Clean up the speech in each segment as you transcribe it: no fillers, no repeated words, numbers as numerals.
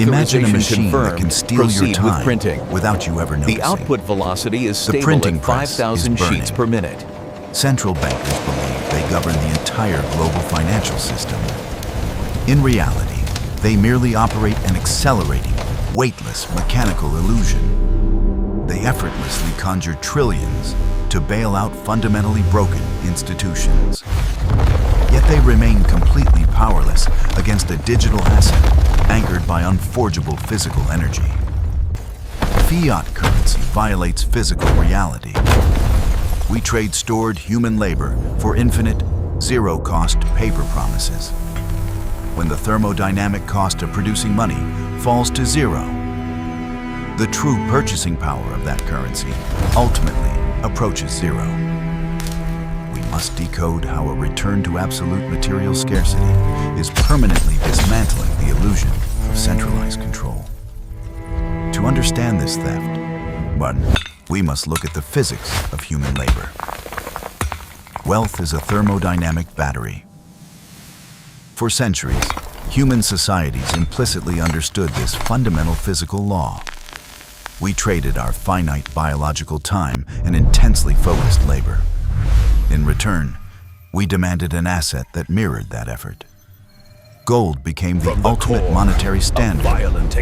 Imagine a Authorization machine that confirmed. can steal Proceed your with time printing. without you ever noticing. The output velocity is stable printing at press is 5,000 burning. sheets per minute. Central bankers believe they govern the entire global financial system. In reality, they merely operate an accelerating, weightless mechanical illusion. They effortlessly conjure trillions to bail out fundamentally broken institutions. Yet they remain completely powerless against a digital asset anchored by unforgeable physical energy. Fiat currency violates physical reality. We trade stored human labor for infinite, zero-cost paper promises. When the thermodynamic cost of producing money falls to zero, the true purchasing power of that currency ultimately approaches zero. We must decode how a return to absolute material scarcity is permanently dismantling the illusion of centralized control. To understand this theft, we must look at the physics of human labor. Wealth is a thermodynamic battery. For centuries, human societies implicitly understood this fundamental physical law. We traded our finite biological time and intensely focused labor. In return, we demanded an asset that mirrored that effort. Gold became the ultimate monetary standard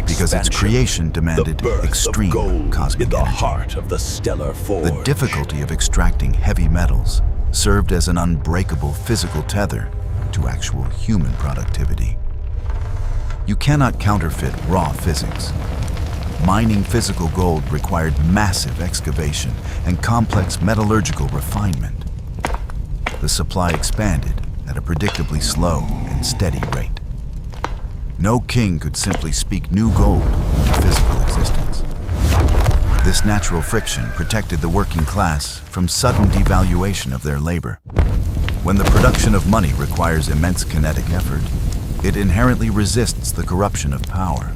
because its creation demanded extreme cosmic energy. Heart of the stellar forge. The difficulty of extracting heavy metals served as an unbreakable physical tether to actual human productivity. You cannot counterfeit raw physics. Mining physical gold required massive excavation and complex metallurgical refinement. The supply expanded at a predictably slow and steady rate. No king could simply speak new gold into physical existence. This natural friction protected the working class from sudden devaluation of their labor. When the production of money requires immense kinetic effort, it inherently resists the corruption of power.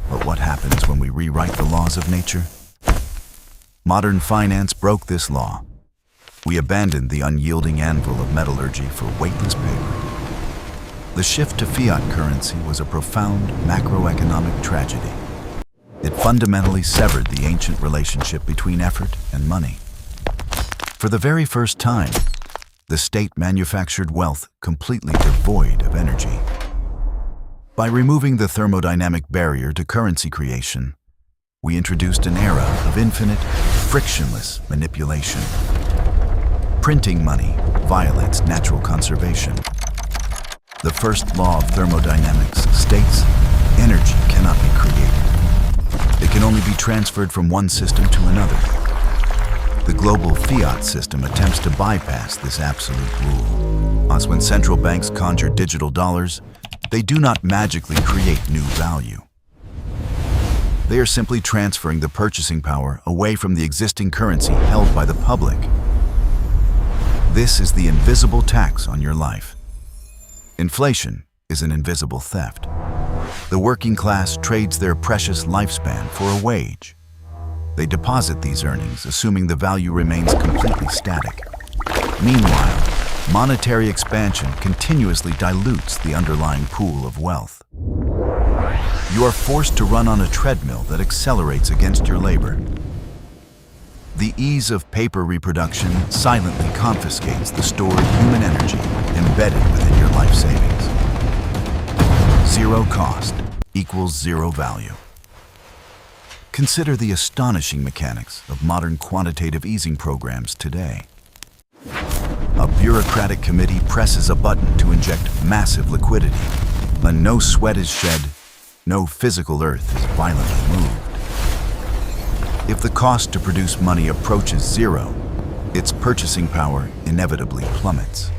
But what happens when we rewrite the laws of nature? Modern finance broke this law. We abandoned the unyielding anvil of metallurgy for weightless paper. The shift to fiat currency was a profound macroeconomic tragedy. It fundamentally severed the ancient relationship between effort and money. For the very first time, the state manufactured wealth completely devoid of energy. By removing the thermodynamic barrier to currency creation, we introduced an era of infinite, frictionless manipulation. Printing money violates natural conservation. The first law of thermodynamics states energy cannot be created. It can only be transferred from one system to another. The global fiat system attempts to bypass this absolute rule. As when central banks conjure digital dollars, they do not magically create new value. They are simply transferring the purchasing power away from the existing currency held by the public. This is the invisible tax on your life. Inflation is an invisible theft. The working class trades their precious lifespan for a wage. They deposit these earnings, assuming the value remains completely static. Meanwhile, monetary expansion continuously dilutes the underlying pool of wealth. You are forced to run on a treadmill that accelerates against your labor. The ease of paper reproduction silently confiscates the stored human energy embedded within your life savings. Zero cost equals zero value. Consider the astonishing mechanics of modern quantitative easing programs today. A bureaucratic committee presses a button to inject massive liquidity, and no sweat is shed, no physical earth is violently moved. If the cost to produce money approaches zero, its purchasing power inevitably plummets.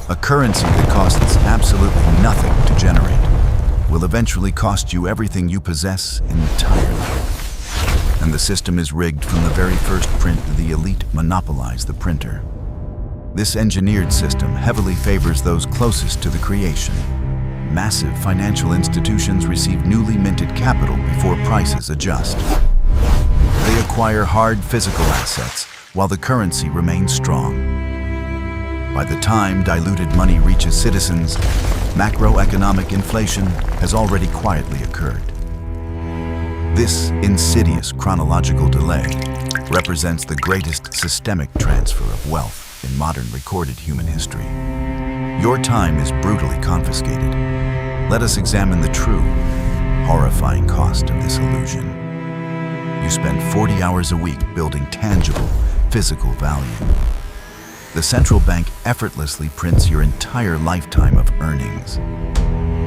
A currency that costs absolutely nothing to generate will eventually cost you everything you possess entirely. And the system is rigged from the very first print. The elite monopolize the printer. This engineered system heavily favors those closest to the creation. Massive financial institutions receive newly minted capital before prices adjust. They acquire hard physical assets while the currency remains strong. By the time diluted money reaches citizens, macroeconomic inflation has already quietly occurred. This insidious chronological delay represents the greatest systemic transfer of wealth in modern recorded human history. Your time is brutally confiscated. Let us examine the true, horrifying cost of this illusion. You spend 40 hours a week building tangible, physical value. The central bank effortlessly prints your entire lifetime of earnings.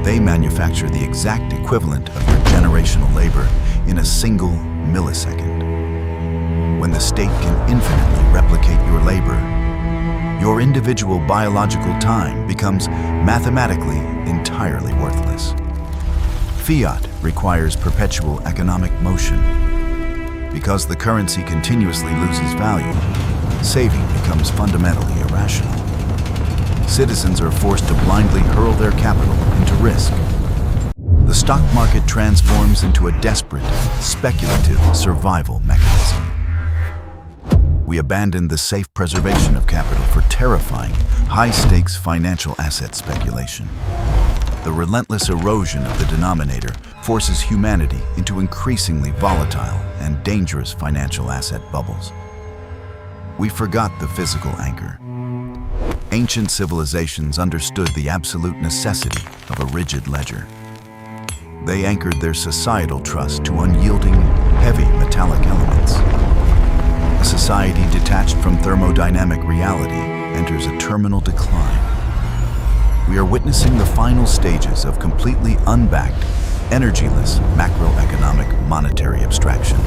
They manufacture the exact equivalent of your generational labor in a single millisecond. When the state can infinitely replicate your labor, your individual biological time becomes mathematically entirely worthless. Fiat requires perpetual economic motion. Because the currency continuously loses value, saving becomes fundamentally irrational. Citizens are forced to blindly hurl their capital into risk. The stock market transforms into a desperate, speculative survival mechanism. We abandon the safe preservation of capital for terrifying, high-stakes financial asset speculation. The relentless erosion of the denominator forces humanity into increasingly volatile and dangerous financial asset bubbles. We forgot the physical anchor. Ancient civilizations understood the absolute necessity of a rigid ledger. They anchored their societal trust to unyielding, heavy metallic elements. A society detached from thermodynamic reality enters a terminal decline. We are witnessing the final stages of completely unbacked, energyless macroeconomic monetary abstraction.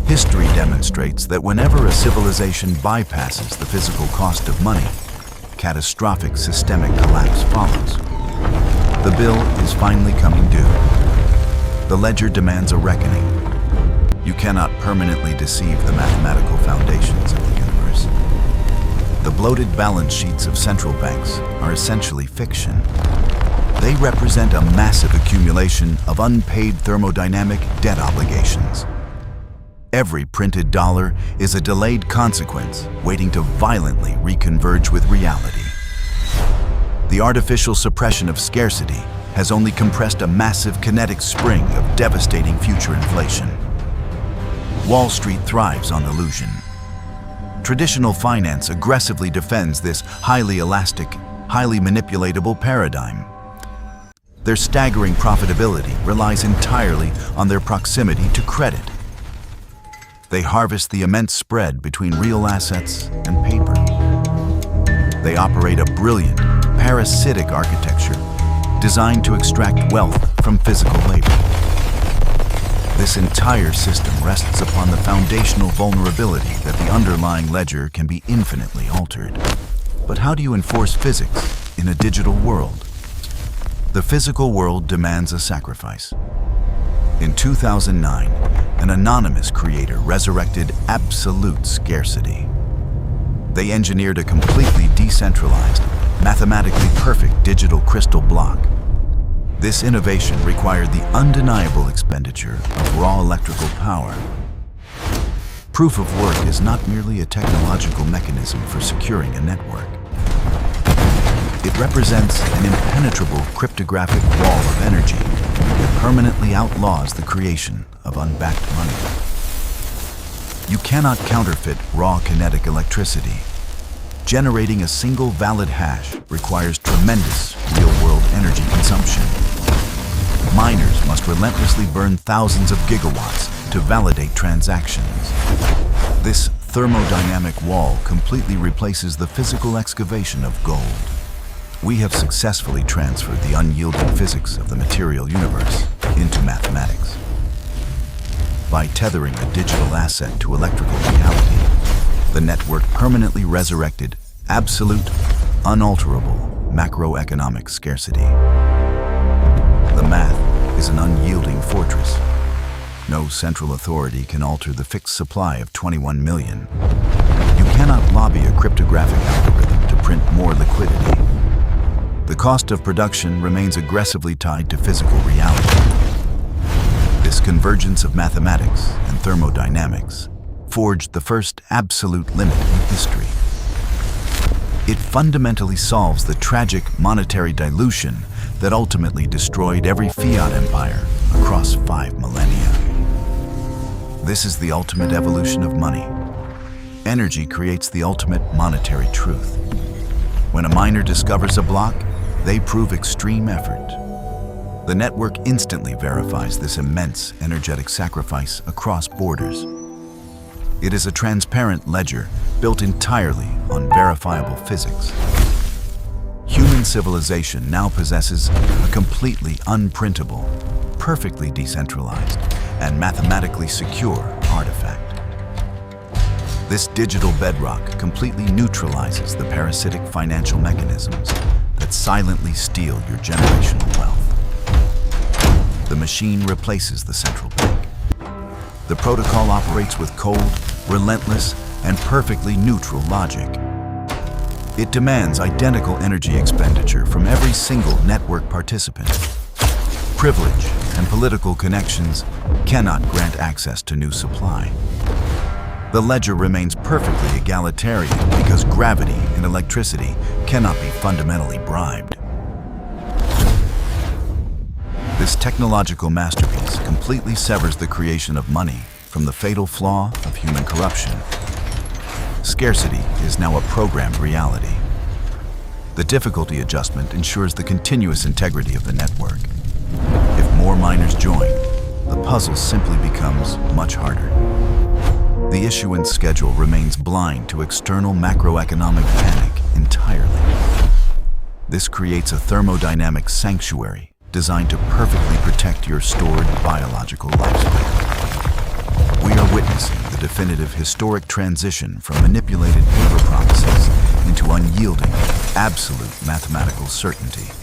History demonstrates that whenever a civilization bypasses the physical cost of money, catastrophic systemic collapse follows. The bill is finally coming due. The ledger demands a reckoning. You cannot permanently deceive the mathematical foundations of the universe. The bloated balance sheets of central banks are essentially fiction. They represent a massive accumulation of unpaid thermodynamic debt obligations. Every printed dollar is a delayed consequence waiting to violently reconverge with reality. The artificial suppression of scarcity has only compressed a massive kinetic spring of devastating future inflation. Wall Street thrives on illusion. Traditional finance aggressively defends this highly elastic, highly manipulatable paradigm. Their staggering profitability relies entirely on their proximity to credit. They harvest the immense spread between real assets and paper. They operate a brilliant, parasitic architecture designed to extract wealth from physical labor. This entire system rests upon the foundational vulnerability that the underlying ledger can be infinitely altered. But how do you enforce physics in a digital world? The physical world demands a sacrifice. In 2009, an anonymous creator resurrected absolute scarcity. They engineered a completely decentralized, mathematically perfect digital crystal block. This innovation required the undeniable expenditure of raw electrical power. Proof of work is not merely a technological mechanism for securing a network. It represents an impenetrable cryptographic wall of energy that permanently outlaws the creation of unbacked money. You cannot counterfeit raw kinetic electricity. Generating a single valid hash requires tremendous real-world energy consumption. Miners must relentlessly burn thousands of gigawatts to validate transactions. This thermodynamic wall completely replaces the physical excavation of gold. We have successfully transferred the unyielding physics of the material universe into mathematics. By tethering a digital asset to electrical reality, the network permanently resurrected absolute, unalterable macroeconomic scarcity. The math is an unyielding fortress. No central authority can alter the fixed supply of 21 million. You cannot lobby a cryptographic algorithm to print more liquidity. The cost of production remains aggressively tied to physical reality. This convergence of mathematics and thermodynamics forged the first absolute limit in history. It fundamentally solves the tragic monetary dilution that ultimately destroyed every fiat empire across 5 millennia. This is the ultimate evolution of money. Energy creates the ultimate monetary truth. When a miner discovers a block, they prove extreme effort. The network instantly verifies this immense energetic sacrifice across borders. It is a transparent ledger built entirely on verifiable physics. Human civilization now possesses a completely unprintable, perfectly decentralized, and mathematically secure artifact. This digital bedrock completely neutralizes the parasitic financial mechanisms that silently steal your generational wealth. The machine replaces the central bank. The protocol operates with cold, relentless, and perfectly neutral logic. It demands identical energy expenditure from every single network participant. Privilege and political connections cannot grant access to new supply. The ledger remains perfectly egalitarian because gravity and electricity cannot be fundamentally bribed. This technological masterpiece completely severs the creation of money from the fatal flaw of human corruption. Scarcity is now a programmed reality. The difficulty adjustment ensures the continuous integrity of the network. If more miners join, the puzzle simply becomes much harder. The issuance schedule remains blind to external macroeconomic panic entirely. This creates a thermodynamic sanctuary designed to perfectly protect your stored biological lifespan. We are witnessing the definitive historic transition from manipulated paper promises into unyielding, absolute mathematical certainty.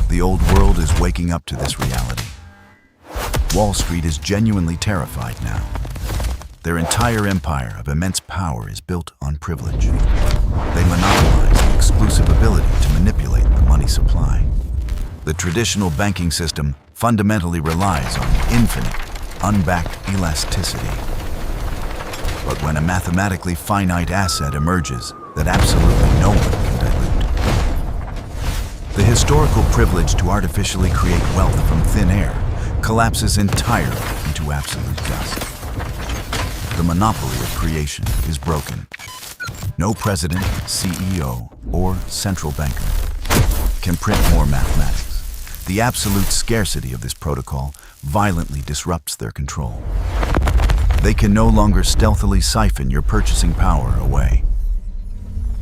The old world is waking up to this reality. Wall Street is genuinely terrified now. Their entire empire of immense power is built on privilege. They monopolize the exclusive ability to manipulate the money supply. The traditional banking system fundamentally relies on infinite, unbacked elasticity. But when a mathematically finite asset emerges that absolutely no one can dilute, the historical privilege to artificially create wealth from thin air collapses entirely into absolute dust. The monopoly of creation is broken. No president, CEO, or central banker can print more mathematics. The absolute scarcity of this protocol violently disrupts their control. They can no longer stealthily siphon your purchasing power away.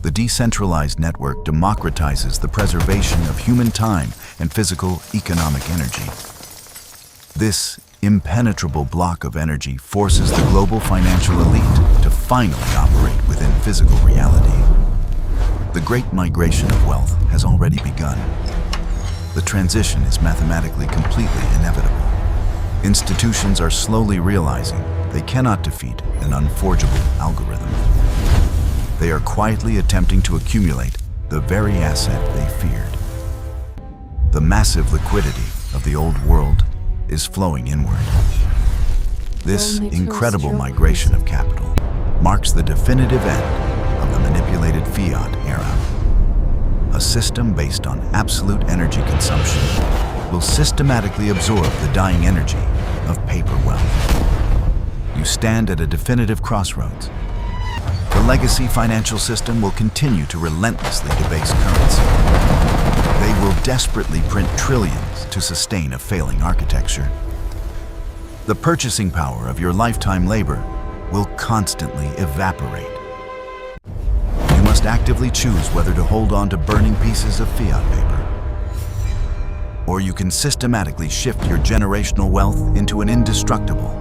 The decentralized network democratizes the preservation of human time and physical economic energy. This impenetrable block of energy forces the global financial elite to finally operate within physical reality. The great migration of wealth has already begun. The transition is mathematically completely inevitable. Institutions are slowly realizing they cannot defeat an unforgeable algorithm. They are quietly attempting to accumulate the very asset they feared. The massive liquidity of the old world is flowing inward. This incredible migration of capital marks the definitive end of the manipulated fiat era. A system based on absolute energy consumption will systematically absorb the dying energy of paper wealth. You stand at a definitive crossroads. The legacy financial system will continue to relentlessly debase currency. They will desperately print trillions to sustain a failing architecture. The purchasing power of your lifetime labor will constantly evaporate. You must actively choose whether to hold on to burning pieces of fiat paper, or you can systematically shift your generational wealth into an indestructible,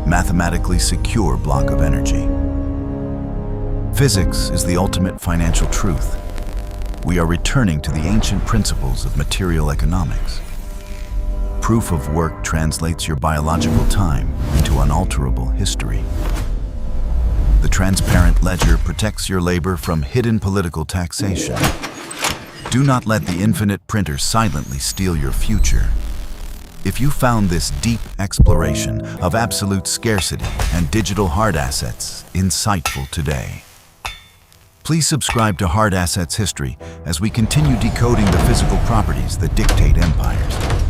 mathematically secure block of energy. Physics is the ultimate financial truth. We are returning to the ancient principles of material economics. Proof of work translates your biological time into unalterable history. The transparent ledger protects your labor from hidden political taxation. Do not let the infinite printer silently steal your future. If you found this deep exploration of absolute scarcity and digital hard assets insightful today, Please subscribe to Hard Assets History as we continue decoding the physical properties that dictate empires.